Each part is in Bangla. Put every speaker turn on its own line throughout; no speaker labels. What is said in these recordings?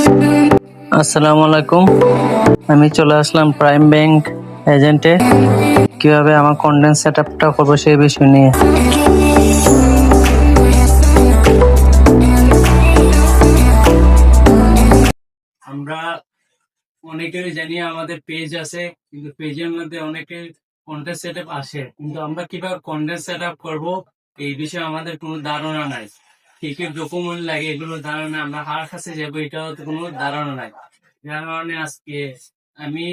আসসালামু আলাইকুম। আমি চলে আসলাম প্রাইম ব্যাংক এজেন্টে। কিভাবে আমার কন্টেন্ট সেটআপটা করবো সেই বিষয় নিয়ে। আমরা অনেকেরই জানি আমাদের পেজ আছে, কিন্তু পেজের মধ্যে অনেকের কন্টেন্ট সেটআপ আসে, কিন্তু আমরা কিভাবে কন্টেন্ট সেটআপ করবো এই বিষয়ে আমাদের কোনো ধারণা নাই। কি কি ডকুমেন্ট লাগে এগুলো ধারণা, আমরা কার কাছে যাবো এটাও তো কোনো ধারণা নাই। যার কারণে আজকে আমি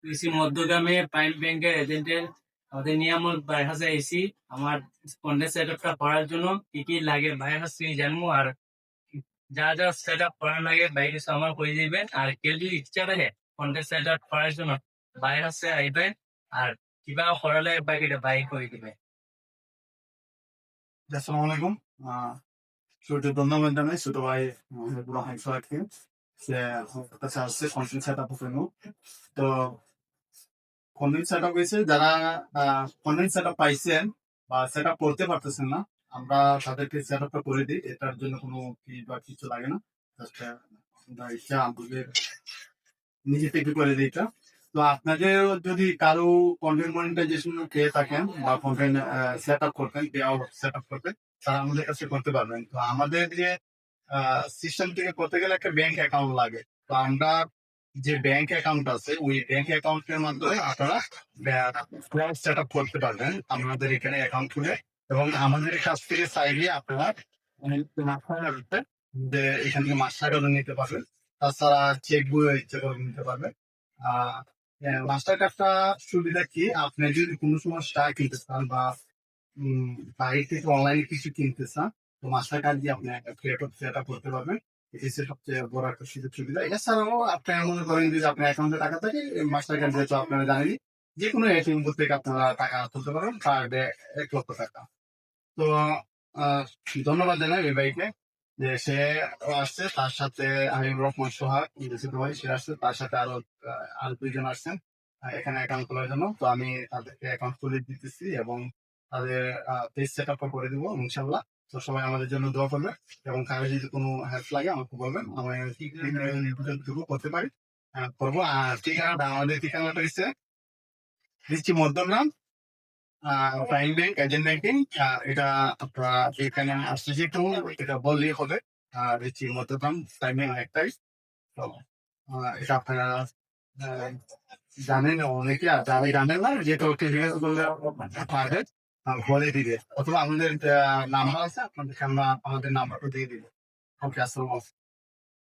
কৃষি মধ্যগ্রামে প্রাইম ব্যাংকের এজেন্টের আমাদের নিয়ামক ভাইয়ের কাছে এসি আমার কন্টেন্ট সেটআপটা করার জন্য কি কি লাগে ভাইয়ের কাছ থেকে জানবো। আর যা যা সেট আপ করা লাগে বাইরে আমার করে দিবেন। আর কেউ যদি ইচ্ছা থাকে কন্টেন্ট সেট আপ করার জন্য বাইরে কাছে আইবেন, আর কিভাবে করা লাগে বাকিটা বাইরে করে দিবেন।
আসসালামু আলাইকুম। আহ শুরুতে ধন্যবাদ জানাই ছোট ভাই ইব্রাহিম সোহাগকে, সে আমার কাছে আসছে কন্টেন্ট সেট আপ জন্য। তো কন্টেন্ট সেট আপ হয়েছে যারা কন্টেন্ট সেট আপ পাইছেন বা সেট আপ করতে পারতেছেন না, আমরা তাদেরকে সেট আপটা করে দিই। এটার জন্য কোনো ফি বা কিছু লাগে না। জাস্ট আমরা ইচ্ছা আমাদের নিজে থেকে করে দিই এটা। তো আপনাদের যদি কারো কন্টেন্ট মনিটাইজেশন পেয়ে থাকেন বা কন্টেন্ট সেট আপ করতেন, সেট আপ করতেন, তারা আমাদের কাছে করতে পারবেন। তো আমাদের যে সিস্টেম থেকে করতে গেলে একটা ব্যাংক অ্যাকাউন্ট লাগে। তো আমরা যে ব্যাংক অ্যাকাউন্ট আছে ওই ব্যাংক অ্যাকাউন্টের মাধ্যমে আপনারা সেট আপ করতে পারবেন আমাদের এখানে অ্যাকাউন্ট খুলে। এবং আমাদের কাছ থেকে চাইলে আপনারা যে এখান থেকে মাস টাকা নিতে পারবেন। তাছাড়া চেক বই ইচ্ছে করে নিতে পারবেন। আহ মাস্টার কার্ডটা সুবিধা কি, আপনি যদি কোনো সময় স্টার কিনতে চান বা বাইরে থেকে অনলাইনে কিছু কিনতে চান, তো মাস্টার কার্ড দিয়ে আপনি একটা সেট আপ করতে পারবেন। এটি হচ্ছে সবচেয়ে বড় একটা সুযোগ সুবিধা। এছাড়াও আপনি মনে করেন যদি আপনার অ্যাকাউন্টে টাকা থাকে, মাস্টার কার্ড যেহেতু আপনারা জানেনই, যে কোনো এটিএম থেকে আপনারা টাকা তুলতে পারবেন পার ডে 1 লক্ষ টাকা। তো আহ ধন্যবাদ জানাই এই ভাইকে যে সে আসছে, তার সাথে আমি রহমান সোহাগ ছোট ভাই, সে আসছে, তার সাথে আরো 2 জন আসছেন এখানে অ্যাকাউন্ট খোলার জন্য। তো আমি তাদেরকে অ্যাকাউন্ট খুলে দিতেছি এবং তাদের পেজ সেট আপ করে দিব ইনশাল্লাহ। তো সবাই আমাদের জন্য দোয়া করবে এবং কারো যদি কোনো হেল্প লাগে আমাকে বলবেন, আমি করতে পারি, করবো। আর ঠিকানাটা, আমাদের ঠিকানাটা দিচ্ছি Madhyamgram prime bank agent banking. এটা আপনারা এখানে আসলে যে একটু এটা বললেই হবে। দিচ্ছি মধ্যগ্রাম প্রাইম ব্যাংক একটাই। তো এটা আপনারা আহ, জানেন অনেকে, আর যারা জানেন না যেটা পারবেন বলে দিবে, অথবা আমাদের নাম্বার আছে আপনাদেরকে আমরা আমাদের নাম্বারটা দিয়ে দিবে। ওকে, আসসালাম।